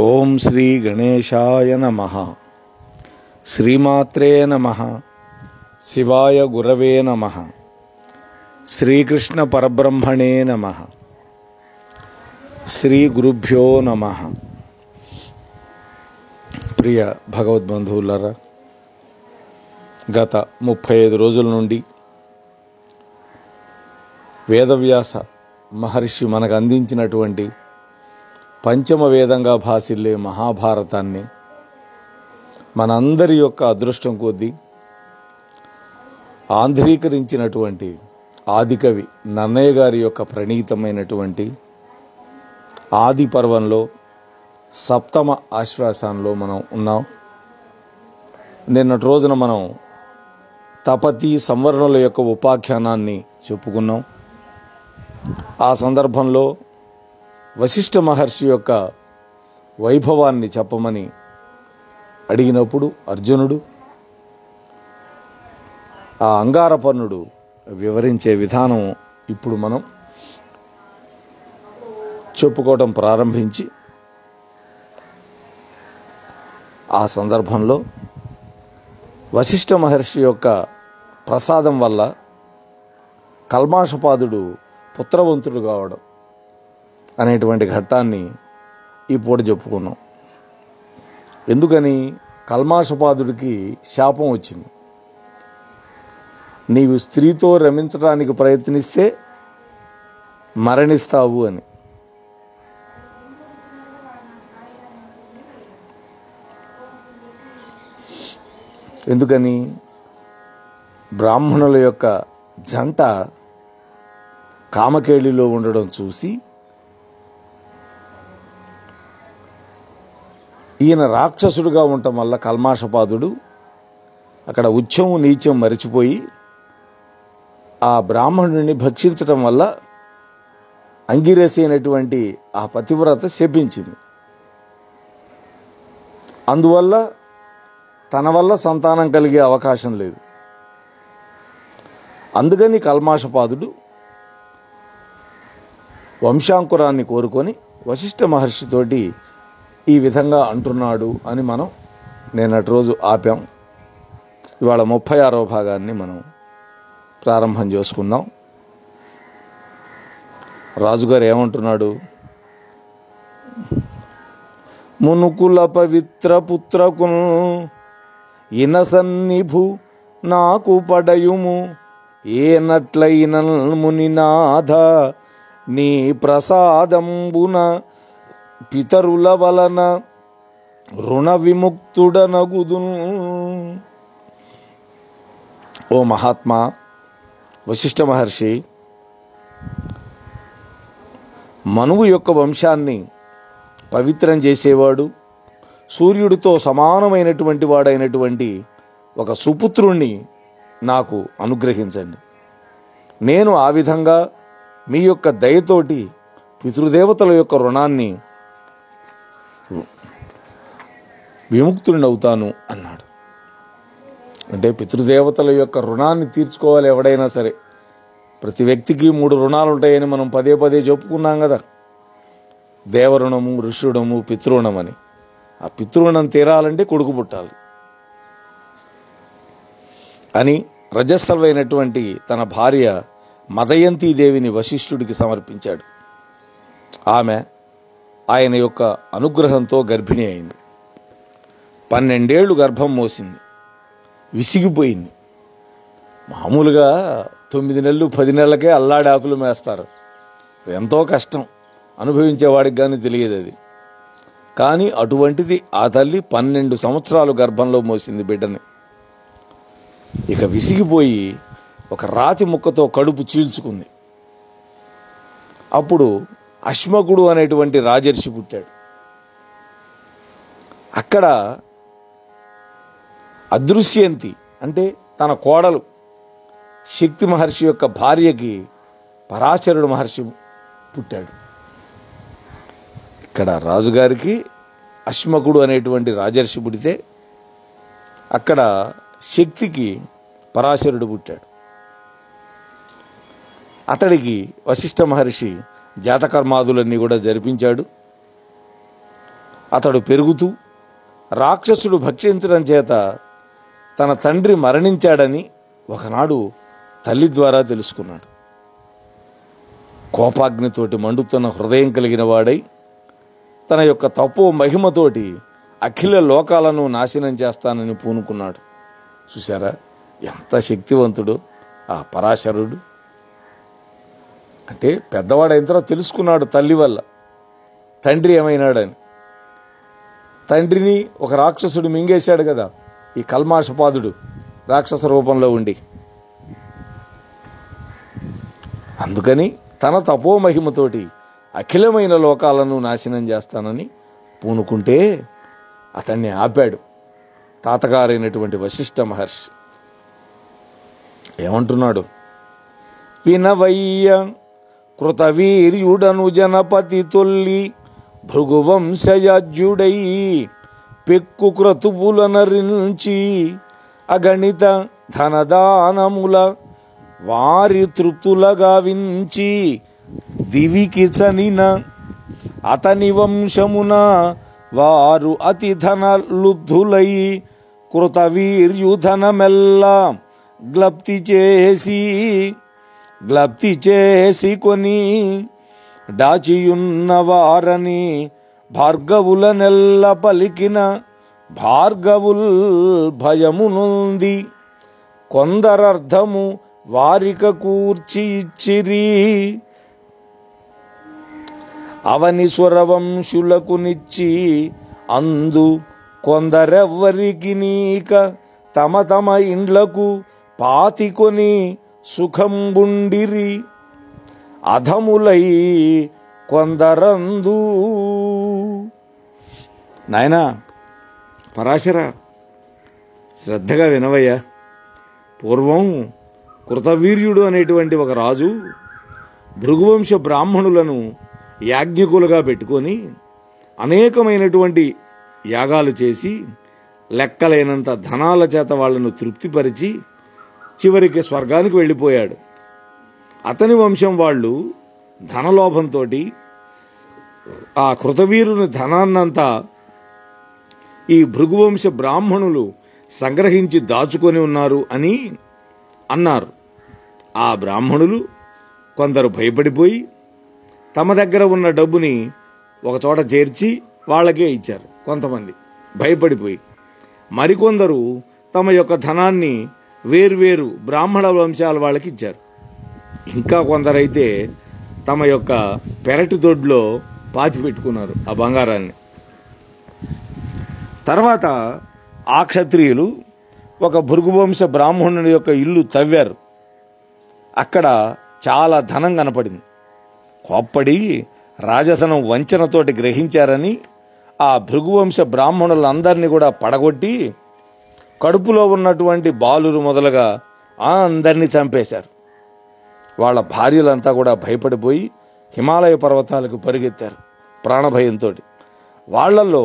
ఓం శ్రీ గణేశాయ నమః. శ్రీమాత్రే నమః. శివాయ గురవే నమః. శ్రీకృష్ణ పరబ్రహ్మణే నమః. శ్రీ గురుభ్యో నమః. ప్రియ భగవద్బంధువులారా, గత 35 రోజుల నుండి వేదవ్యాస మహర్షి మనకు అందించినటువంటి పంచమ వేదంగా భాసిల్లే మహాభారతాన్ని మనందరి యొక్క అదృష్టం కొద్దీ ఆంధ్రీకరించినటువంటి ఆదికవి నన్నయ్య గారి యొక్క ప్రణీతమైనటువంటి ఆది పర్వంలో సప్తమ ఆశ్వాసంలో మనం ఉన్నాం. నిన్నటి రోజున మనం తపతి సంవరణుల యొక్క ఉపాఖ్యానాన్ని చెప్పుకున్నాం. ఆ సందర్భంలో వశిష్ఠ మహర్షి యొక్క వైభవాన్ని చెప్పమని అడిగినప్పుడు అర్జునుడు ఆ అంగారపర్ణుడు వివరించే విధానం ఇప్పుడు మనం చెప్పుకోవటం ప్రారంభించి, ఆ సందర్భంలో వశిష్ఠ మహర్షి యొక్క ప్రసాదం వల్ల కల్మాషపాదుడు పుత్రవంతుడు కావడం అనేటువంటి ఘట్టాన్ని ఈ పూట చెప్పుకున్నాం. ఎందుకని? కల్మాషపాదుడికి శాపం వచ్చింది. నీవు స్త్రీతో రమించడానికి ప్రయత్నిస్తే మరణిస్తావు అని. ఎందుకని? బ్రాహ్మణుల యొక్క జంట కామకేళిలో ఉండడం చూసి ఈయన రాక్షసుడుగా ఉండటం వల్ల కల్మాషపాదుడు అక్కడ ఉచ్చం నీచం మరిచిపోయి ఆ బ్రాహ్మణుడిని భక్షించటం వల్ల అంగిరసి అయినటువంటి ఆ పతివ్రత శపించింది. అందువల్ల తన వల్ల సంతానం కలిగే అవకాశం లేదు. అందుకని కల్మాషపాదుడు వంశాంకురాన్ని కోరుకొని వశిష్ఠ మహర్షితోటి ఈ విధంగా అంటున్నాడు అని మనం నిన్నటి రోజు ఆపాం. ఇవాళ 36వ భాగాన్ని మనం ప్రారంభం చేసుకుందాం. రాజుగారు ఏమంటున్నాడు? మునుకుల పవిత్ర పుత్రకును ఇనసన్నిభు నాకు పడయుము ఏనట్లైన మునినాథ నీ ప్రసాదంబున పితరుల వలన రుణ విముక్తుడనగుదును. ఓ మహాత్మా వశిష్ఠ మహర్షి, మనువు యొక్క వంశాన్ని పవిత్రం చేసేవాడు, సూర్యుడితో సమానమైనటువంటి వాడైనటువంటి ఒక సుపుత్రుణ్ణి నాకు అనుగ్రహించండి. నేను ఆ విధంగా మీ యొక్క దయతోటి పితృదేవతల యొక్క రుణాన్ని విముక్తుడినవుతాను అన్నాడు. అంటే పితృదేవతల యొక్క రుణాన్ని తీర్చుకోవాలి ఎవడైనా సరే. ప్రతి వ్యక్తికి 3 రుణాలు ఉంటాయని మనం పదే పదే చెప్పుకున్నాం కదా. దేవరుణము, ఋషుడము, పితృణం అని. ఆ పితృణం తీరాలంటే కొడుకు పుట్టాలి అని రజస్సలైనటువంటి తన భార్య మదయంతీదేవిని వశిష్ఠుడికి సమర్పించాడు. ఆమె ఆయన యొక్క అనుగ్రహంతో గర్భిణి అయింది. 12 ఏళ్ళు గర్భం మోసింది. విసిగిపోయింది. మామూలుగా 9 నెలలు 10 నెలలకే అల్లాడి ఆకులు మేస్తారు. ఎంతో కష్టం, అనుభవించేవాడికి కానీ తెలియదు అది. కానీ అటువంటిది ఆ తల్లి 12 సంవత్సరాలు గర్భంలో మోసింది బిడ్డని. ఇక విసిగిపోయి ఒక రాతి ముక్కతో కడుపు చీల్చుకుంది. అప్పుడు అశ్మకుడు అనేటువంటి రాజర్షి పుట్టాడు. అక్కడ అదృశ్యంతి అంటే తన కోడలు శక్తి మహర్షి యొక్క భార్యకి పరాశరుడు మహర్షి పుట్టాడు. ఇక్కడ రాజుగారికి అశ్మకుడు అనేటువంటి రాజర్షి పుడితే అక్కడ శక్తికి పరాశరుడు పుట్టాడు. అతడికి వశిష్ఠ మహర్షి జాతకర్మాదులన్నీ కూడా జరిపించాడు. అతడు పెరుగుతూ రాక్షసుడు భక్షించడం చేత తన తండ్రి మరణించాడని ఒకనాడు తల్లి ద్వారా తెలుసుకున్నాడు. కోపాగ్నితోటి మండుతున్న హృదయం కలిగిన వాడై తన యొక్క తపో మహిమతోటి అఖిల లోకాలను నాశనం చేస్తానని పూనుకున్నాడు. చూసారా ఎంత శక్తివంతుడు ఆ పరాశరుడు. అంటే పెద్దవాడైన తర్వాత తెలుసుకున్నాడు తల్లి వల్ల తండ్రి ఏమైనాడని. తండ్రిని ఒక రాక్షసుడు మింగేశాడు కదా, ఈ కల్మాషపాదుడు రాక్షస రూపంలో ఉండి. అందుకని తన తపోమహిమతోటి అఖిలమైన లోకాలను నాశనం చేస్తానని పూనుకుంటే అతన్ని ఆపాడు తాతగారైనటువంటి వశిష్ఠ మహర్షి. ఏమంటున్నాడు? వినవయ్య కృతవీర్యుడను జనపతి తొల్లి భృగువంశయాజ్యుడై పెక్కు క్రతువుల నరించి అగణిత ధనదానముల వారి తృప్తులగా వించి దివికి చనిన అతని వంశమున వారు అతి ధన లుబ్ధులై కృతవీర్యుధనమెల్లా గ్లప్తి చేసి కొని డాచియున్న వారని భార్గవుల నెల్ల పలికిన భార్గవుల్ భయమునుంది కొందరర్థము వారిక కూర్చి ఇచ్చిరి అవని స్వరవంశులకు నిచ్చి అందు కొందరెవ్వరికి నీక తమ తమ ఇండ్లకు పాతికొని సుఖంబుండిరి అధములై కొందరందు. నాయనా పరాశర, శ్రద్ధగా వినవయ్యా. పూర్వం కృతవీర్యుడు అనేటువంటి ఒక రాజు భృగువంశ బ్రాహ్మణులను యాజ్ఞికులుగా పెట్టుకొని అనేకమైనటువంటి యాగాలు చేసి లెక్కలేనంత ధనాల చేత వాళ్లను తృప్తిపరిచి చివరికి స్వర్గానికి వెళ్ళిపోయాడు. అతని వంశం వాళ్ళు ధనలోభంతో ఆ కృతవీరుని ధనాన్నంతా ఈ భృగువంశ బ్రాహ్మణులు సంగ్రహించి దాచుకొని ఉన్నారు అని అన్నారు. ఆ బ్రాహ్మణులు కొందరు భయపడిపోయి తమ దగ్గర ఉన్న డబ్బుని ఒకచోట చేర్చి వాళ్ళకే ఇచ్చారు. కొంతమంది భయపడిపోయి, మరికొందరు తమ యొక్క ధనాన్ని వేర్వేరు బ్రాహ్మణ వంశాల వాళ్ళకి ఇచ్చారు. ఇంకా కొందరైతే తమ యొక్క పెరటి దొడ్లో పాతిపెట్టుకున్నారు ఆ బంగారాన్ని. తర్వాత ఆ క్షత్రియులు ఒక భృగువంశ బ్రాహ్మణుని యొక్క ఇల్లు తవ్వారు. అక్కడ చాలా ధనం కనపడింది. కోప్పడి రాజధనం వంచనతోటి గ్రహించారని ఆ భృగువంశ బ్రాహ్మణులందరినీ కూడా పడగొట్టి కడుపులో ఉన్నటువంటి బాలురు మొదలుగా అందరినీ చంపేశారు. వాళ్ళ భార్యలంతా కూడా భయపడిపోయి హిమాలయ పర్వతాలకు పరిగెత్తారు ప్రాణభయంతో. వాళ్లలో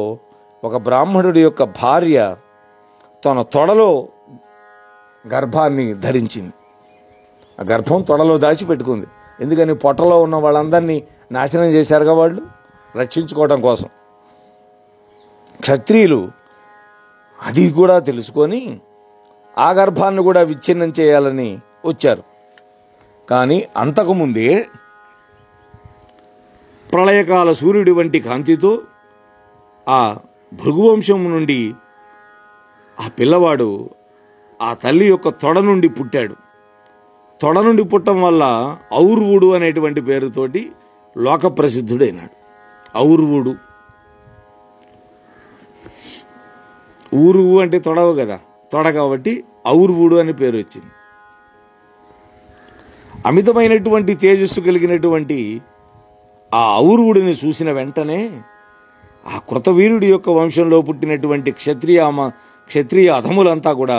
ఒక బ్రాహ్మణుడి యొక్క భార్య తన తొడలో గర్భాన్ని ధరించింది. ఆ గర్భం తొడలో దాచిపెట్టుకుంది. ఎందుకని పొట్టలో ఉన్న వాళ్ళందరినీ నాశనం చేశారుగా వాళ్ళు రక్షించుకోవడం కోసం. క్షత్రియులు అది కూడా తెలుసుకొని ఆ గర్భాన్ని కూడా విచ్ఛిన్నం చేయాలని వచ్చారు. కానీ అంతకుముందే ప్రళయకాల సూర్యుడి వంటి కాంతితో ఆ భృగువంశం నుండి ఆ పిల్లవాడు ఆ తల్లి యొక్క తొడ నుండి పుట్టాడు. తొడ నుండి పుట్టడం వల్ల ఔర్వుడు అనేటువంటి పేరుతోటి లోక ప్రసిద్ధుడైనాడు. ఔర్వుడు, ఊరువు అంటే తొడవు కదా, తొడ కాబట్టి ఔర్వుడు అని పేరు వచ్చింది. అమితమైనటువంటి తేజస్సు కలిగినటువంటి ఆ ఔర్వుడిని చూసిన వెంటనే ఆ కృతవీరుడి యొక్క వంశంలో పుట్టినటువంటి క్షత్రియ అధములంతా కూడా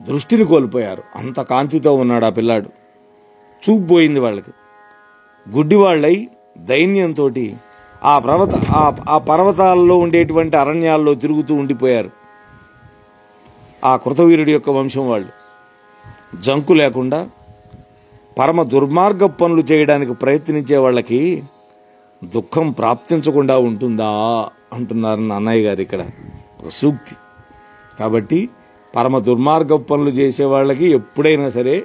దృష్టిని కోల్పోయారు. అంత కాంతితో ఉన్నాడు ఆ పిల్లాడు. చూపు పోయింది వాళ్ళకి. గుడ్డివాళ్ళై దైన్యంతో ఆ పర్వతాల్లో ఉండేటువంటి అరణ్యాల్లో తిరుగుతూ ఉండిపోయారు. ఆ కృతవీరుడి యొక్క వంశం వాళ్ళు జంకు లేకుండా పరమ దుర్మార్గ పనులు చేయడానికి ప్రయత్నించే వాళ్ళకి దుఃఖం ప్రాప్తించకుండా ఉంటుందా అంటున్నారు నాన్నయ్య గారు ఇక్కడ ఒక సూక్తి. కాబట్టి పరమ దుర్మార్గ పనులు చేసే వాళ్ళకి ఎప్పుడైనా సరే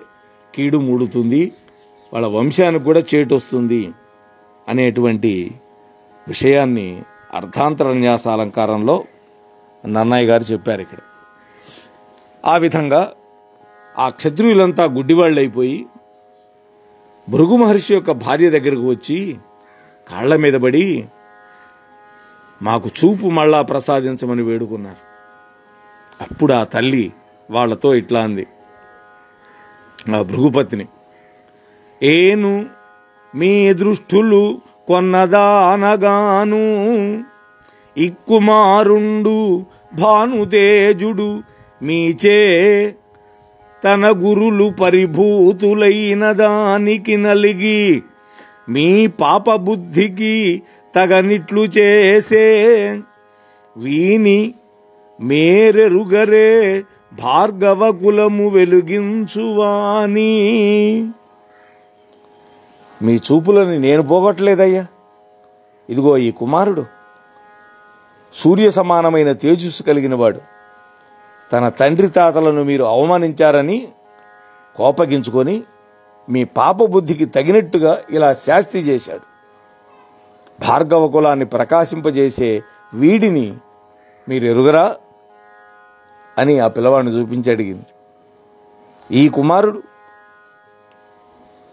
కీడు మూడుతుంది, వాళ్ళ వంశానికి కూడా చేటు వస్తుంది అనేటువంటి విషయాన్ని అర్థాంతరన్యాస అలంకారంలో నన్నయ్య గారు చెప్పారు ఇక్కడ. ఆ విధంగా ఆ క్షత్రియులంతా గుడ్డివాళ్ళు అయిపోయి భృగు మహర్షి యొక్క భార్య దగ్గరకు వచ్చి కాళ్ల మీద పడి మాకు చూపు మళ్ళా ప్రసాదించమని వేడుకున్నారు. అప్పుడు ఆ తల్లి వాళ్లతో ఇట్లా అంది, ఆ భృగుపతిని, ఏను మీ దృష్టులు కొన్నదానగాను ఇక్కుమారుండు భానుతేజుడు మీచే తన గురులు పరిభూతులైన దానికి నలిగి మీ పాప బుద్ధికి తగనిట్లు చేసే వీని మేరెరుగరే భార్గవ కులము వెలుగించువాని. మీ చూపులని నేను పోగొట్టలేదయ్యా. ఇదిగో ఈ కుమారుడు సూర్య సమానమైన తేజస్సు కలిగిన వాడు. తన తండ్రి తాతలను మీరు అవమానించారని కోపగించుకొని మీ పాప బుద్ధికి తగినట్టుగా ఇలా శాస్తి చేశాడు. భార్గవ కులాన్ని ప్రకాశింపజేసే వీడిని మీరు ఎరుగరా అని ఆ పిల్లవాడిని చూపించి అడిగింది. ఈ కుమారుడు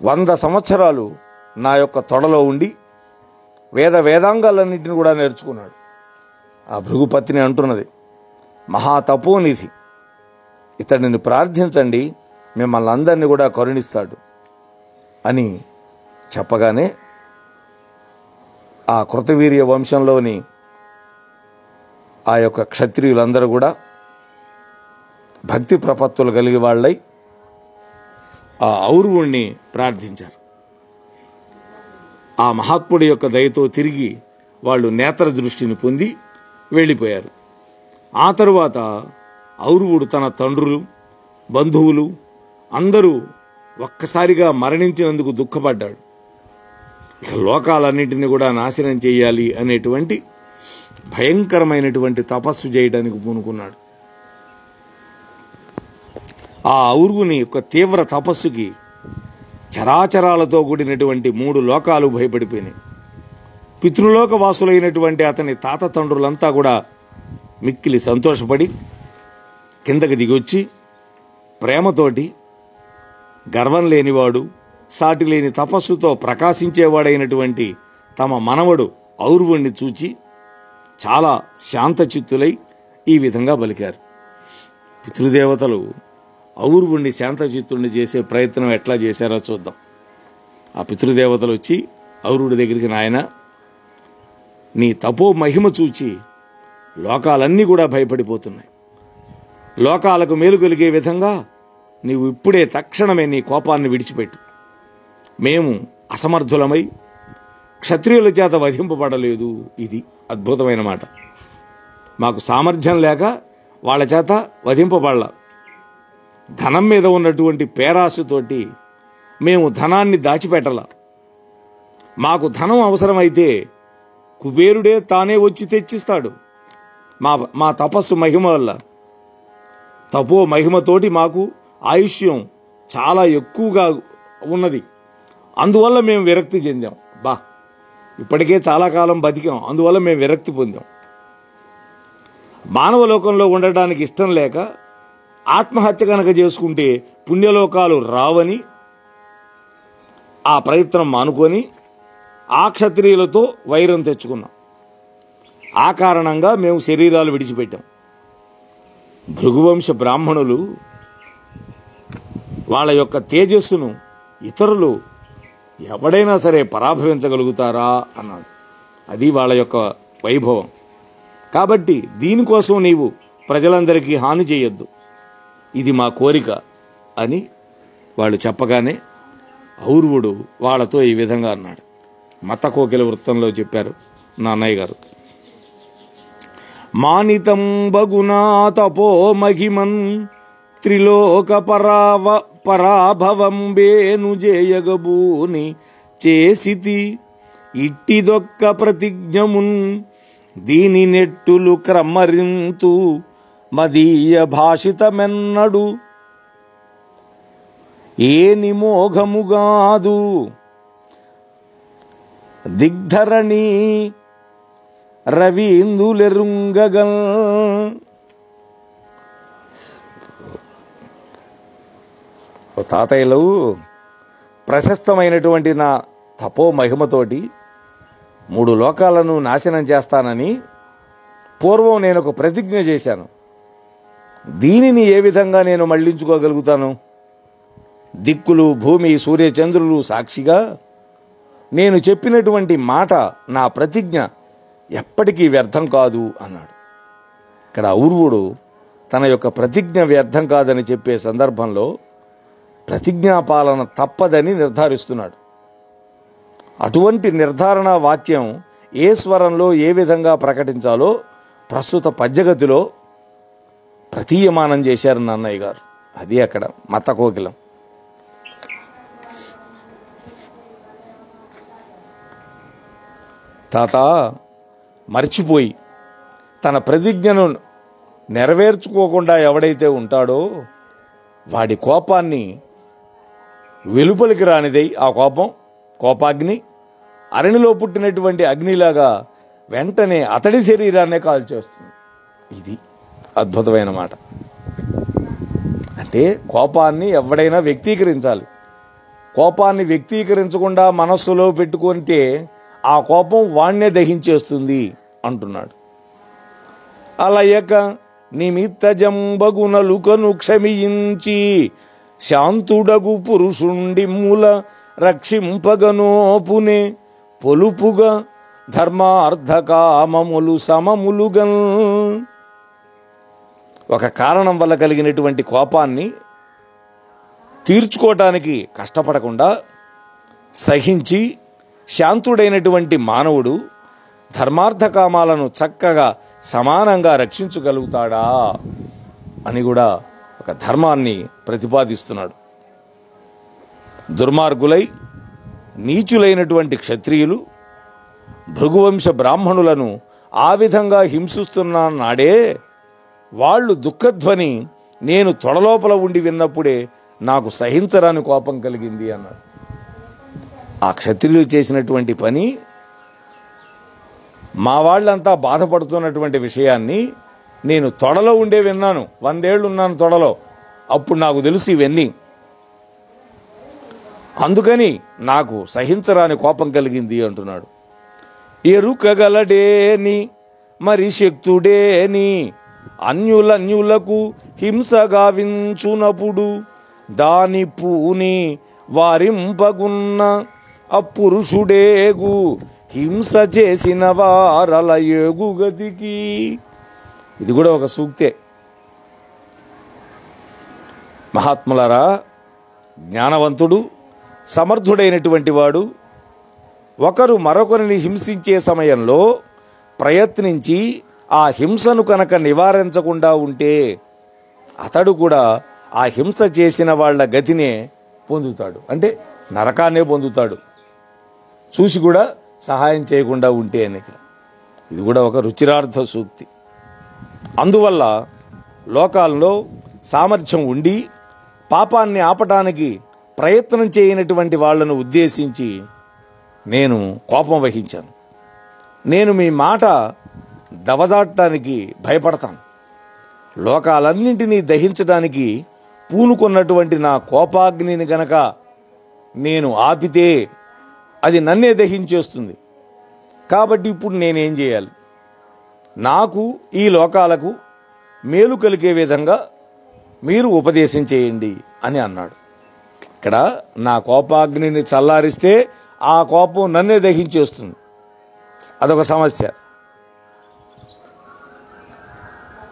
100 సంవత్సరాలు నా యొక్క తొడలో ఉండి వేదాంగాలన్నింటినీ కూడా నేర్చుకున్నాడు. ఆ భృగుపతిని అంటున్నది, మహాతపోనిధి, ఇతడిని ప్రార్థించండి, మిమ్మల్ని అందరినీ కూడా కరుణిస్తాడు అని చెప్పగానే ఆ కృతవీర్య వంశంలోని ఆ యొక్క క్షత్రియులందరూ కూడా భక్తి ప్రపత్తులు కలిగి వాళ్ళై ఆ ఔర్వుణ్ణి ప్రార్థించారు. ఆ మహాత్ముడి యొక్క దయతో తిరిగి వాళ్ళు నేత్ర దృష్టిని పొంది వెళ్ళిపోయారు. ఆ తరువాత ఔర్వుడు తన తండ్రులు, బంధువులు అందరూ ఒక్కసారిగా మరణించినందుకు దుఃఖపడ్డాడు. ఇక లోకాలన్నింటినీ కూడా నాశనం చేయాలి అనేటువంటి భయంకరమైనటువంటి తపస్సు చేయడానికి పూనుకున్నాడు. ఆ ఔర్వుని యొక్క తీవ్ర తపస్సుకి చరాచరాలతో కూడినటువంటి 3 లోకాలు భయపడిపోయినాయి. పితృలోక వాసులైనటువంటి అతని తాత తండ్రులంతా కూడా మిక్కిలి సంతోషపడి కిందకి దిగొచ్చి ప్రేమతోటి గర్వం లేనివాడు, సాటి లేని తపస్సుతో ప్రకాశించేవాడైనటువంటి తమ మనవడు ఔర్వుణ్ణి చూచి చాలా శాంతచిత్తులై ఈ విధంగా పలికారు. పితృదేవతలు ఔర్వుణ్ణి శాంతచిత్తుణ్ణి చేసే ప్రయత్నం ఎట్లా చేశారో చూద్దాం. ఆ పితృదేవతలు వచ్చి ఔర్వుడి దగ్గరికి, నాయన, నీ తపో మహిమ చూచి లోకాలన్నీ కూడా భయపడిపోతున్నాయి. లోకాలకు మేలు కలిగే విధంగా నీవు ఇప్పుడే తక్షణమే నీ కోపాన్ని విడిచిపెట్టు. మేము అసమర్థులమై క్షత్రియుల చేత వధింపబడలేదు. ఇది అద్భుతమైన మాట. మాకు సామర్థ్యం లేక వాళ్ళ చేత వధింపబడలా. ధనం మీద ఉన్నటువంటి పేరాశతోటి మేము ధనాన్ని దాచిపెట్టలా. మాకు ధనం అవసరమైతే కుబేరుడే తానే వచ్చి తెచ్చిస్తాడు. మా తపస్సు మహిమ వల్ల, తపో మహిమతోటి మాకు ఆయుష్యం చాలా ఎక్కువగా ఉన్నది. అందువల్ల మేము విరక్తి చెందాం. ఇప్పటికే చాలా కాలం బతికాం, అందువల్ల మేము విరక్తి పొందాం. మానవ లోకంలో ఉండటానికి ఇష్టం లేక ఆత్మహత్య కనుక చేసుకుంటే పుణ్యలోకాలు రావని ఆ ప్రయత్నం మానుకొని ఆ క్షత్రియులతో వైరం తెచ్చుకున్నాం. ఆ కారణంగా మేము శరీరాలు విడిచిపెట్టాం. భృగువంశ బ్రాహ్మణులు వాళ్ళ యొక్క తేజస్సును ఇతరులు ఎవడైనా సరే పరాభవించగలుగుతారా అన్నాడు. అది వాళ్ళ యొక్క వైభవం. కాబట్టి దీనికోసం నీవు ప్రజలందరికీ హాని చేయొద్దు, ఇది మా కోరిక అని వాళ్ళు చెప్పగానే ఔర్వుడు వాళ్ళతో ఈ విధంగా అన్నాడు. మత కోకిల వృత్తంలో చెప్పారు నాన్నయ్య గారు. మానితం బగునా తపో మహిమన్ త్రిలోక పరాభవం బేను జేయగబూని చేసితి ఇట్టిదొక్క ప్రతిజ్ఞమున్ దీని నెట్టులు క్రమ్మరింతు మదీయ భాషితమెన్నడు ఏ నిమోఘముగాదు దిగ్ధరణి రవీందులెరుంగగల్. తాతయ్యలు ప్రశస్తమైనటువంటి నా తపో మహిమతోటి 3 లోకాలను నాశనం చేస్తానని పూర్వం నేను ఒక ప్రతిజ్ఞ చేశాను. దీనిని ఏ విధంగా నేను మళ్లించుకోగలుగుతాను? దిక్కులు, భూమి, సూర్యచంద్రులు సాక్షిగా నేను చెప్పినటువంటి మాట, నా ప్రతిజ్ఞ ఎప్పటికీ వ్యర్థం కాదు అన్నాడు. ఇక్కడ ఔర్వుడు తన యొక్క ప్రతిజ్ఞ వ్యర్థం కాదని చెప్పే సందర్భంలో ప్రతిజ్ఞాపాలన తప్పదని నిర్ధారిస్తున్నాడు. అటువంటి నిర్ధారణ వాక్యం ఏ స్వరంలో ఏ విధంగా ప్రకటించాలో ప్రస్తుత పద్యగతిలో ప్రతీయమానం చేశారు నన్నయ్య గారు. అది అక్కడ మత కోకిలం. తాత మర్చిపోయి తన ప్రతిజ్ఞను నెరవేర్చుకోకుండా ఎవడైతే ఉంటాడో వాడి కోపాన్ని వెలుపలికి రానిదై ఆ కోపాగ్ని అరణిలో పుట్టినటువంటి అగ్నిలాగా వెంటనే అతడి శరీరాన్నే కాల్చేస్తుంది. ఇది అద్భుతమైన మాట. అంటే కోపాన్ని ఎవడైనా వ్యక్తీకరించాలి. కోపాన్ని వ్యక్తీకరించకుండా మనస్సులో పెట్టుకుంటే ఆ కోపం వాణ్ణే దహించేస్తుంది అంటున్నాడు. అలయక నిమిత్త జంబగునలుకను క్షమించి శాంతుడగు పురుషుండి మూల రక్షింపగనోపునే పొలుపుగా ధర్మార్థకామములు సమములుగన్. ఒక కారణం వల్ల కలిగినటువంటి కోపాన్ని తీర్చుకోవటానికి కష్టపడకుండా సహించి శాంతుడైనటువంటి మానవుడు ధర్మార్థకామాలను చక్కగా సమానంగా రక్షించగలుగుతాడా అని కూడా ఒక ధర్మాన్ని ప్రతిపాదిస్తున్నాడు. దుర్మార్గులై నీచులైనటువంటి క్షత్రియులు భృగువంశ బ్రాహ్మణులను ఆ విధంగా హింసిస్తున్న నాడే వాళ్ళు దుఃఖధ్వని నేను తొడలోపల ఉండి విన్నప్పుడే నాకు సహించరాని కోపం కలిగింది అన్నాడు. ఆ క్షత్రియులు చేసినటువంటి పని, మా వాళ్ళంతా బాధపడుతున్నటువంటి విషయాన్ని నేను తొడలో ఉండే విన్నాను. 100 ఏళ్ళు ఉన్నాను తొడలో, అప్పుడు నాకు తెలుసు ఇవన్నీ. అందుకని నాకు సహించరాని కోపం కలిగింది అంటున్నాడు. ఎరుకగలడేని మరి శక్తుడేని అన్యులకు హింసగా వించునప్పుడు దాని పూని వారింపగున్న అపురుషుడేగు హింస చేసిన వారల ఏగు గతికి. ఇది కూడా ఒక సూక్తే. మహాత్ములారా, జ్ఞానవంతుడు సమర్థుడైనటువంటి వాడు ఒకరు మరొకరిని హింసించే సమయంలో ప్రయత్నించి ఆ హింసను కనుక నివారించకుండా ఉంటే అతడు కూడా ఆ హింస చేసిన వాళ్ళ గతినే పొందుతాడు. అంటే నరకాన్నే పొందుతాడు, చూసి కూడా సహాయం చేయకుండా ఉంటే అని. ఇది కూడా ఒక రుచిరార్థ సూక్తి. అందువల్ల లోకాల్లో సామర్థ్యం ఉండి పాపాన్ని ఆపటానికి ప్రయత్నం చేయనటువంటి వాళ్లను ఉద్దేశించి నేను కోపం వహించాను. నేను మీ మాట దవజాడటానికి భయపడతాను. లోకాలన్నింటినీ దహించడానికి పూనుకున్నటువంటి నా కోపాగ్నిని గనక నేను ఆపితే అది నన్నే దహించేస్తుంది. కాబట్టి ఇప్పుడు నేనేం చేయాలి? నాకు ఈ లోకాలకు మేలు కలిగే విధంగా మీరు ఉపదేశం చేయండి అని అన్నాడు. ఇక్కడ నా కోపాగ్నిని చల్లారిస్తే ఆ కోపం నన్నే దహించేస్తుంది, అదొక సమస్య.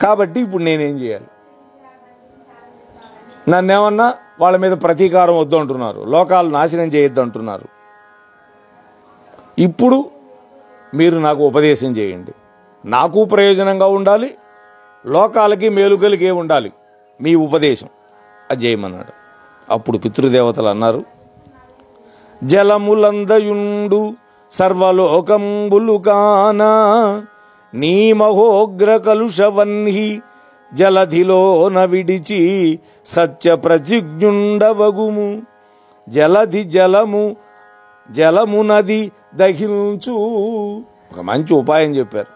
కాబట్టి ఇప్పుడు నేనేం చేయాలి? నన్నేమన్నా వాళ్ళ మీద ప్రతీకారం వద్దు అంటున్నారు, లోకాలు నాశనం చేయొద్దు అంటున్నారు. ఇప్పుడు మీరు నాకు ఉపదేశం చేయండి, నాకు ప్రయోజనంగా ఉండాలి, లోకాలకి మేలు కలిగే ఉండాలి మీ ఉపదేశం, అది చేయమన్నాడు. అప్పుడు పితృదేవతలు అన్నారు, జలములందయుండు సర్వలోకంబులు కానా నీ మహోగ్ర కలుషవన్హి జలధిలోన విడిచి సత్య ప్రతిజ్ఞుండవగుము జలధి జలము నది దహించు. ఒక మంచి ఉపాయం చెప్పారు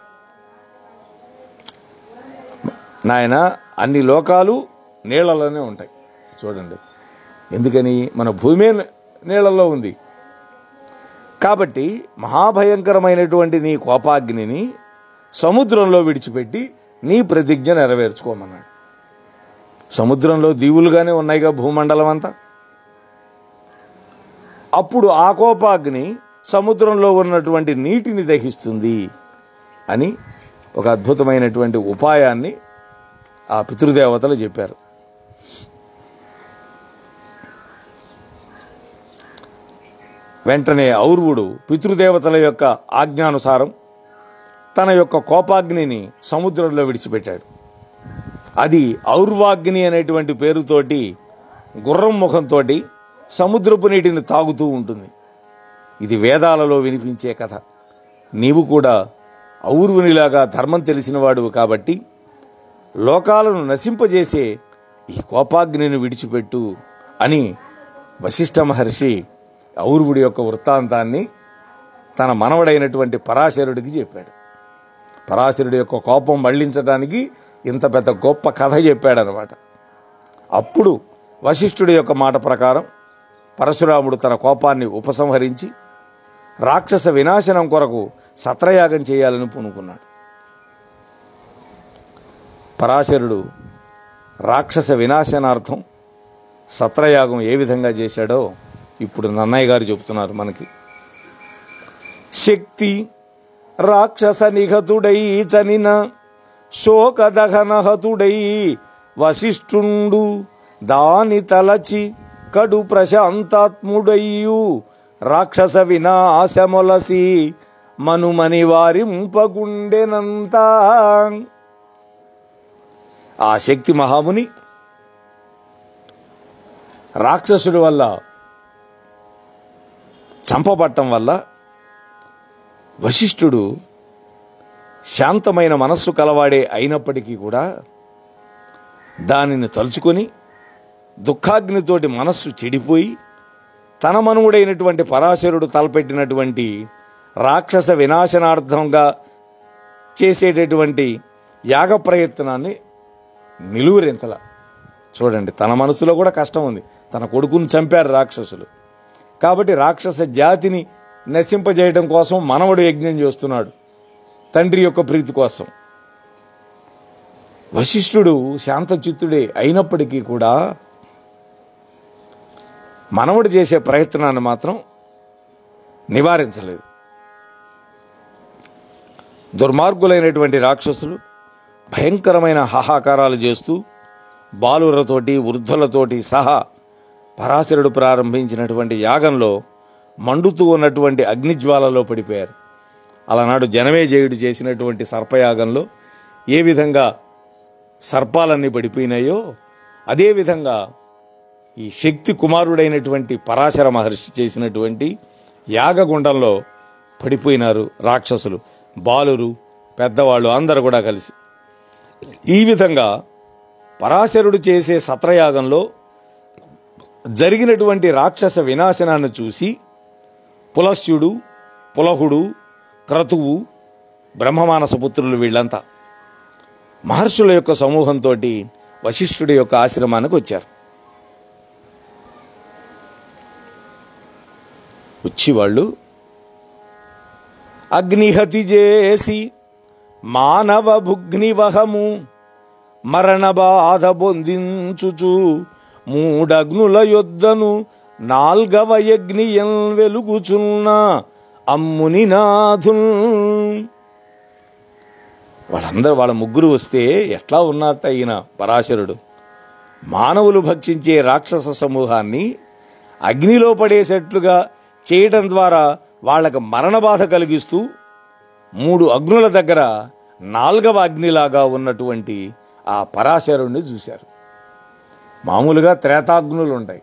నాయన. అన్ని లోకాలు నీళ్లలోనే ఉంటాయి చూడండి. ఎందుకని? మన భూమి నీళ్లలో ఉంది కాబట్టి మహాభయంకరమైనటువంటి నీ కోపాగ్నిని సముద్రంలో విడిచిపెట్టి నీ ప్రతిజ్ఞ నెరవేర్చుకోమన్నాడు. సముద్రంలో దీవులుగానే ఉన్నాయిగా భూమండలం అంతా. అప్పుడు ఆ కోపాగ్ని సముద్రంలో ఉన్నటువంటి నీటిని దహిస్తుంది అని ఒక అద్భుతమైనటువంటి ఉపాయాన్ని ఆ పితృదేవతలు చెప్పారు. వెంటనే ఔర్వుడు పితృదేవతల యొక్క ఆజ్ఞానుసారం తన యొక్క కోపాగ్నిని సముద్రంలో విడిచిపెట్టాడు. అది ఔర్వాగ్ని అనేటువంటి పేరుతోటి గుర్రం ముఖంతో సముద్రపు నీటిని తాగుతూ ఉంటుంది. ఇది వేదాలలో వినిపించే కథ. నీవు కూడా ఔర్వునిలాగా ధర్మం తెలిసిన వాడువు కాబట్టి లోకాలను నశింపజేసే ఈ కోపాగ్నిని విడిచిపెట్టు అని వశిష్ఠ మహర్షి ఔర్వుడి యొక్క వృత్తాంతాన్ని తన మనవడైనటువంటి పరాశరుడికి చెప్పాడు. పరాశరుడి యొక్క కోపం మళ్లించడానికి ఇంత పెద్ద గొప్ప కథ చెప్పాడనమాట. అప్పుడు వశిష్ఠుడి యొక్క మాట ప్రకారం పరశురాముడు తన కోపాన్ని ఉపసంహరించి రాక్షస వినాశనం కొరకు సత్రయాగం చేయాలని పూనుకున్నాడు. పరాశరుడు రాక్షస వినాశనార్థం సత్రయాగం ఏ విధంగా చేశాడో ఇప్పుడు నన్నయ్య గారు చెబుతున్నారు మనకి. శక్తి రాక్షస నిహతుడై చనిన శోకదహనహతుడై వశిష్ఠుండు దాని తలచి కడు ప్రశాంతాత్ముడయ్యు రాక్షస వినాశమొలసి మనుమని వారింపగుండెనంతా. ఆ శక్తి మహాముని రాక్షసుడి వల్ల చంపబట్టం వల్ల వశిష్ఠుడు శాంతమైన మనస్సు కలవాడే అయినప్పటికీ కూడా దానిని తలుచుకొని దుఃఖాగ్నితోటి మనస్సు చెడిపోయి తన మనువుడైనటువంటి పరాశరుడు తలపెట్టినటువంటి రాక్షస వినాశనార్థంగా చేసేటటువంటి యాగ ప్రయత్నాన్ని నిలువరించల. చూడండి, తన మనసులో కూడా కష్టం ఉంది. తన కొడుకుని చంపారు రాక్షసులు కాబట్టి రాక్షస జాతిని నశింపజేయడం కోసం మనవడు యజ్ఞం చేస్తున్నాడు తండ్రి యొక్క ప్రీతి కోసం. వశిష్ఠుడు శాంతచిత్తుడే అయినప్పటికీ కూడా మనవడు చేసే ప్రయత్నాన్ని మాత్రం నివారించలేదు. దుర్మార్గులైనటువంటి రాక్షసులు భయంకరమైన హాహాకారాలు చేస్తూ బాలురతోటి వృద్ధులతోటి సహా పరాశరుడు ప్రారంభించినటువంటి యాగంలో మండుతూ ఉన్నటువంటి అగ్నిజ్వాలలో పడిపోయారు. అలనాడు జనమేజయుడు చేసినటువంటి సర్పయాగంలో ఏ విధంగా సర్పాలన్నీ పడిపోయినాయో అదేవిధంగా ఈ శక్తి కుమారుడైనటువంటి పరాశర మహర్షి చేసినటువంటి యాగగుండంలో పడిపోయినారు రాక్షసులు, బాలురు, పెద్దవాళ్ళు అందరూ కూడా కలిసి. ఈ విధంగా పరాశరుడు చేసే సత్రయాగంలో జరిగినటువంటి రాక్షస వినాశనాన్ని చూసి పులస్యుడు, పులహుడు, క్రతువు, బ్రహ్మమానస పుత్రులు వీళ్ళంతా మహర్షుల యొక్క సమూహంతో వశిష్ఠుడి యొక్క ఆశ్రమానికి వచ్చారు. వచ్చి వాళ్ళు అగ్నిహతి చేసి మానవ భుగ్నివహము మరణ బాధ పొందించుచు మూడగ్నుల యొద్దను 4వ యజ్ఞియం వెలుగుచున్న అమ్ముని నాథుల్. వాళ్ళ ముగ్గురు వస్తే ఎట్లా ఉన్నట్ట ఈయన పరాశరుడు మానవులు భక్షించే రాక్షస సమూహాన్ని అగ్నిలో పడేసేట్లుగా చేయటం ద్వారా వాళ్ళకు మరణ బాధ కలిగిస్తూ 3 అగ్నుల దగ్గర 4వ అగ్నిలాగా ఉన్నటువంటి ఆ పరాశరుణ్ణి చూశారు. మామూలుగా త్రేతాగ్నులు ఉంటాయి,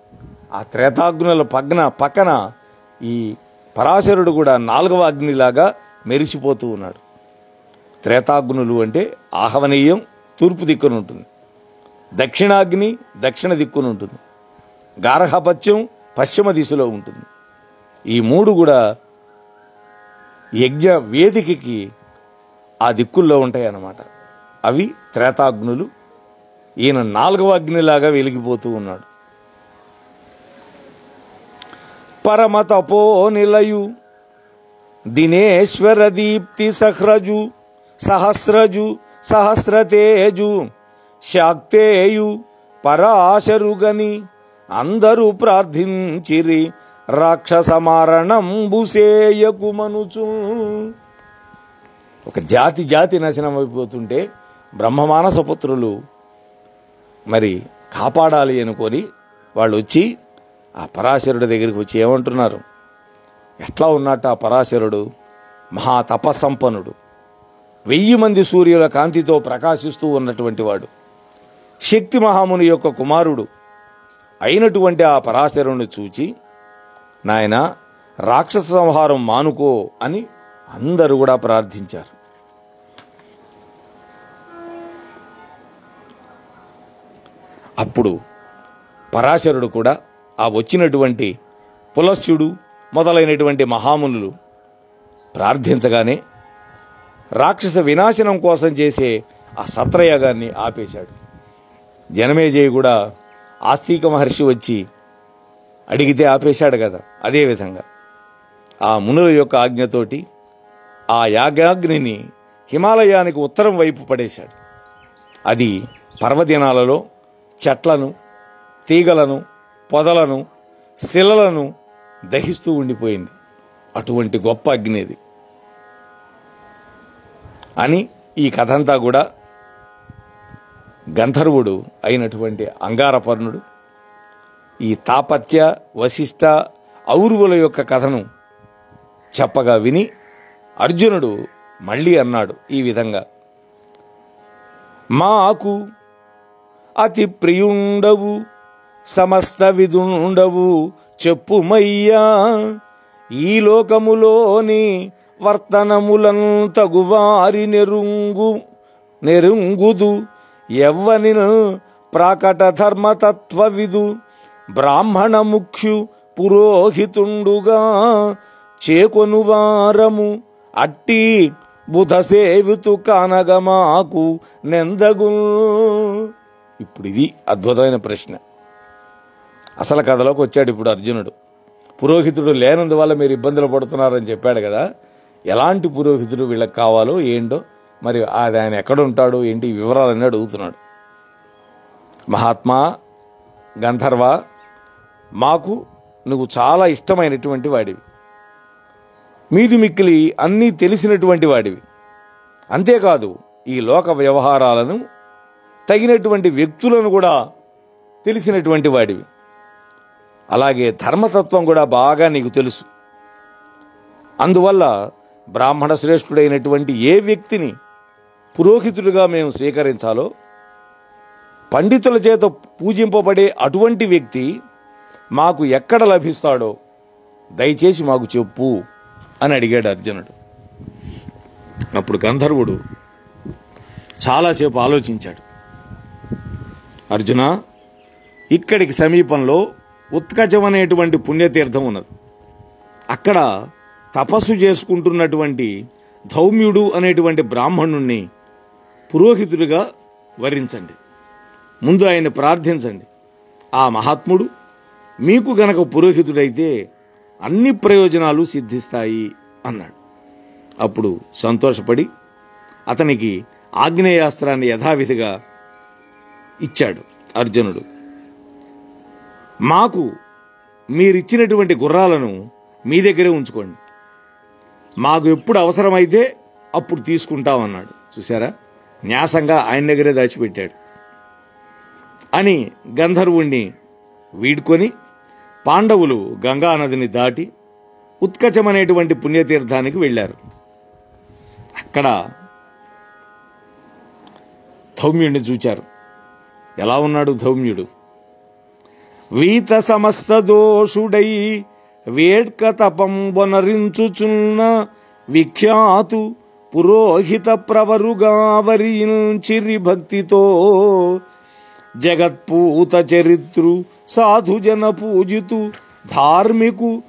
ఆ త్రేతాగ్నుల పక్కన ఈ పరాశరుడు కూడా 4వ అగ్నిలాగా మెరిసిపోతూ ఉన్నాడు. త్రేతాగ్నులు అంటే ఆహవనీయం తూర్పు దిక్కున ఉంటుంది, దక్షిణాగ్ని దక్షిణ దిక్కున ఉంటుంది, గార్హపత్యం పశ్చిమ దిశలో ఉంటుంది. ఈ 3 కూడా యజ్ఞ వేదికకి ఆ దిక్కుల్లో ఉంటాయి అన్నమాట. అవి త్రేతాగ్నులు. ఈయన 4వ అగ్నిలాగా వెలిగిపోతూ ఉన్నాడు. పరమ తపో నిలయు దినేశ్వర దీప్తి సహస్రజు సహస్రతేజు శాక్తేయు పరాశరుగని అందరూ ప్రార్థించిరి రాక్షస మారణంబుసేయకు మనుచు. ఒక జాతి నాశనం అయిపోతుంటే బ్రహ్మమానస పుత్రులు మరి కాపాడాలి అనుకొని వాళ్ళు వచ్చి ఆ పరాశరుడి దగ్గరికి వచ్చి ఏమంటున్నారు, ఎట్లా ఉన్నట్టు ఆ పరాశరుడు మహా తపస్సంపన్నుడు, 1000 మంది సూర్యుల కాంతితో ప్రకాశిస్తూ ఉన్నటువంటి వాడు, శక్తి మహాముని యొక్క కుమారుడు అయినటువంటి ఆ పరాశరుని చూచి, నాయన రాక్షస సంహారం మానుకో అని అందరూ కూడా ప్రార్థించారు. అప్పుడు పరాశరుడు కూడా ఆ వచ్చినటువంటి పులస్త్యుడు మొదలైనటువంటి మహామునులు ప్రార్థించగానే రాక్షస వినాశనం కోసం చేసే ఆ సత్రయాగాన్ని ఆపేశాడు. జనమేజయ కూడా ఆస్తిక మహర్షి వచ్చి అడిగితే ఆపేశాడు కదా, అదేవిధంగా ఆ మునుల యొక్క ఆజ్ఞతోటి ఆ యాగాగ్నిని హిమాలయానికి ఉత్తరం వైపు పడేశాడు. అది పర్వదినాలలో చెట్లను, తీగలను, పొదలను, శిలలను దహిస్తూ ఉండిపోయింది. అటువంటి గొప్ప అగ్ని ఇది అని ఈ కథంతా కూడా గంధర్వుడు అయినటువంటి అంగారపర్ణుడు ఈ తాపత్య, వశిష్ఠ, ఔరువుల యొక్క కథను చెప్పగా విని అర్జునుడు మళ్ళీ అన్నాడు ఈ విధంగా, మాకు అతి ప్రియుండవు సమస్త విదుండవు చెప్పుమయ్యా, ఈ లోకములోని వర్తనములంతగు వారి నెరుంగుదు ఎవ్వని ప్రాకట ధర్మతత్వవిదు బ్రాహ్మణ ముఖ్యు పురోహితుండుగా చేకొనువారము అట్టి బుధ సేవితు కానగమాకు నెందగు. ఇప్పుడు ఇది అద్భుతమైన ప్రశ్న. అసలు కథలోకి వచ్చాడు ఇప్పుడు అర్జునుడు. పురోహితుడు లేనందువల్ల మీరు ఇబ్బందులు పడుతున్నారని చెప్పాడు కదా, ఎలాంటి పురోహితుడు వీళ్ళకి కావాలో ఏంటో, మరి అది ఆయన ఎక్కడ ఉంటాడో ఏంటి వివరాలన్నీ అడుగుతున్నాడు. మహాత్మా గంధర్వ, మాకు నువ్వు చాలా ఇష్టమైనటువంటి వాడివి, మీది మిక్కిలి అన్నీ తెలిసినటువంటి వాడివి, అంతేకాదు ఈ లోక వ్యవహారాలను తగినటువంటి వ్యక్తులను కూడా తెలిసినటువంటి వాడివి, అలాగే ధర్మతత్వం కూడా బాగా నీకు తెలుసు. అందువల్ల బ్రాహ్మణ శ్రేష్ఠుడైనటువంటి ఏ వ్యక్తిని పురోహితుడిగా మేము స్వీకరించాలో, పండితుల చేత పూజింపబడే అటువంటి వ్యక్తి మాకు ఎక్కడ లభిస్తాడో దయచేసి మాకు చెప్పు అని అడిగాడు అర్జునుడు. అప్పుడు గంధర్వుడు చాలాసేపు ఆలోచించాడు. అర్జున, ఇక్కడికి సమీపంలో ఉత్కచం అనేటువంటి పుణ్యతీర్థం ఉన్నది. అక్కడ తపస్సు చేసుకుంటున్నటువంటి ధౌమ్యుడు అనేటువంటి బ్రాహ్మణుణ్ణి పురోహితుడిగా వరించండి, ముందు ఆయన ప్రార్థించండి. ఆ మహాత్ముడు మీకు గనక పురోహితుడైతే అన్ని ప్రయోజనాలు సిద్ధిస్తాయి అన్నాడు. అప్పుడు సంతోషపడి అతనికి ఆగ్నేయాస్త్రాన్ని యథావిధిగా ఇచ్చాడు అర్జునుడు. మాకు మీరిచ్చినటువంటి గుర్రాలను మీ దగ్గరే ఉంచుకోండి, మాకు ఎప్పుడు అవసరమైతే అప్పుడు తీసుకుంటామన్నాడు. చూసారా, న్యాసంగా ఆయన దగ్గరే దాచిపెట్టాడు అని గంధర్వుణ్ణి వీడ్కొని పాండవులు గంగానదిని దాటి ఉత్కచమనేటువంటి పుణ్యతీర్థానికి వెళ్ళారు. అక్కడ ధౌమ్యుడిని చూచారు. ఎలా ఉన్నాడు ధౌమ్యుడు? వీత సమస్త దోషుడై వేడ్క తపంబొనరించుచున్న విఖ్యాతు పురోహిత ప్రవరుగా వరించిరి భక్తితో జగత్పూత చరిత్రు సాధుజన పూజితు ధార్మికు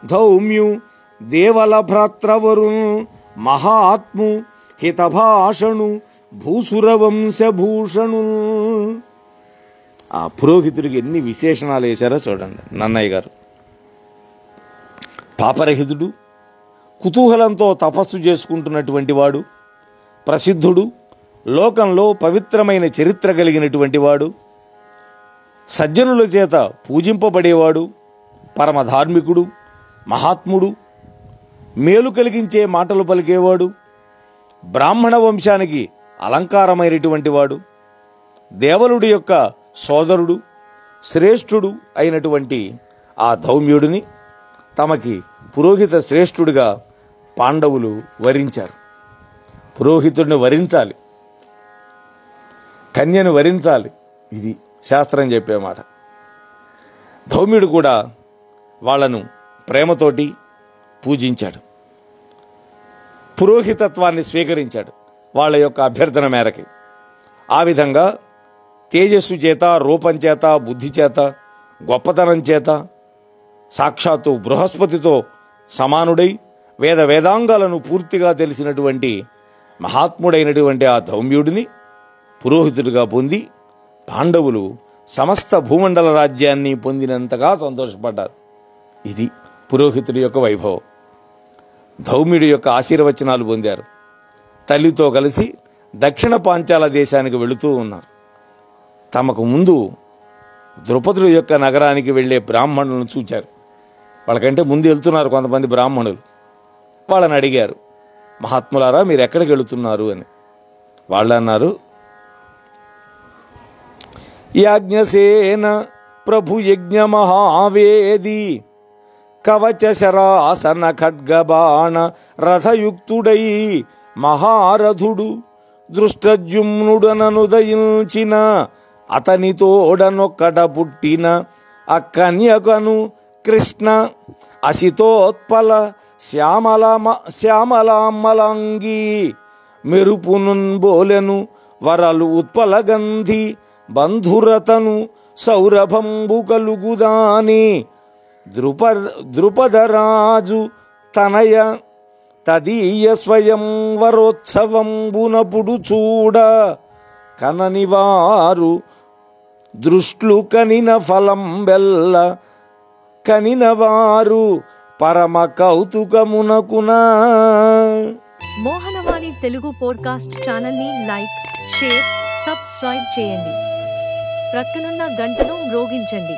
ధౌమ్యు దేవల భ్రాత్రవరును మహాత్ము హితభాషణు భూసురవంశభూషణు. ఆ పురోహితుడికి ఎన్ని విశేషణాలు వేశారో చూడండి. నన్నయ్య గారు పాపరహితుడు, కుతూహలంతో తపస్సు చేసుకుంటున్నటువంటి వాడు, ప్రసిద్ధుడు, లోకంలో పవిత్రమైన చరిత్ర కలిగినటువంటి వాడు, సజ్జనుల చేత పూజింపబడేవాడు, పరమధార్మికుడు, మహాత్ముడు, మేలు కలిగించే మాటలు పలికేవాడు, బ్రాహ్మణ వంశానికి అలంకారమైనటువంటి వాడు, దేవలుడి యొక్క సోదరుడు, శ్రేష్ఠుడు అయినటువంటి ఆ ధౌమ్యుడిని తమకి పురోహిత శ్రేష్ఠుడిగా పాండవులు వరించారు. పురోహితుడిని వరించాలి, కన్యను వరించాలి, ఇది శాస్త్రం చెప్పే మాట. ధౌమ్యుడు కూడా వాళ్లను ప్రేమతోటి పూజించాడు, పురోహితత్వాన్ని స్వీకరించాడు వాళ్ళ యొక్క అభ్యర్థన మేరకి. ఆ విధంగా తేజస్సు చేత, రూపం చేత, బుద్ధి చేత, గొప్పతనం చేత సాక్షాత్తు బృహస్పతితో సమానుడై వేదాంగాలను పూర్తిగా తెలిసినటువంటి మహాత్ముడైనటువంటి ఆ ధౌమ్యుడిని పురోహితుడిగా పొంది పాండవులు సమస్త భూమండల రాజ్యాన్ని పొందినంతగా సంతోషపడ్డారు. ఇది పురోహితుడి యొక్క వైభవం. ధౌమ్యుడి యొక్క ఆశీర్వచనాలు పొందారు. తల్లితో కలిసి దక్షిణ పాంచాల దేశానికి వెళుతూ ఉన్నారు. తమకు ముందు ద్రుపదుడి యొక్క నగరానికి వెళ్లే బ్రాహ్మణులను చూచారు. వాళ్ళకంటే ముందు వెళ్తున్నారు కొంతమంది బ్రాహ్మణులు. వాళ్ళని అడిగారు, మహాత్ములారా మీరు ఎక్కడికి వెళుతున్నారు అని. వాళ్ళు అన్నారు, యాజ్ఞసేన ప్రభు యజ్ఞ మహావేది కవచ శరాసన ఖడ్గబాణ రథయుక్తుడై మహారథుడు దృష్టజుమ్నుడననుదయించిన అతనితోడనొక్కట పుట్టిన అకన్యకను కృష్ణ అసితోత్పల శ్యామలామలాంగి మెరుపునున్ బోలెను వరలు ఉత్పలగంధి బంధురతను సౌరభంబు కలుగుదాని ద్రుపదరాజు తనయ తదీయ స్వయం వరోత్సవంబునపుడు చూడ కననివారు దృష్ట్లు కనిన ఫలం బెల్ల కనినవారు పరమ కౌతుకమునకునా. మోహనవాణి తెలుగు పోడ్కాస్ట్ ఛానల్ ని లైక్, షేర్, సబ్స్క్రైబ్ చేయండి. ప్రక్కనున్న గంటను మ్రోగించండి.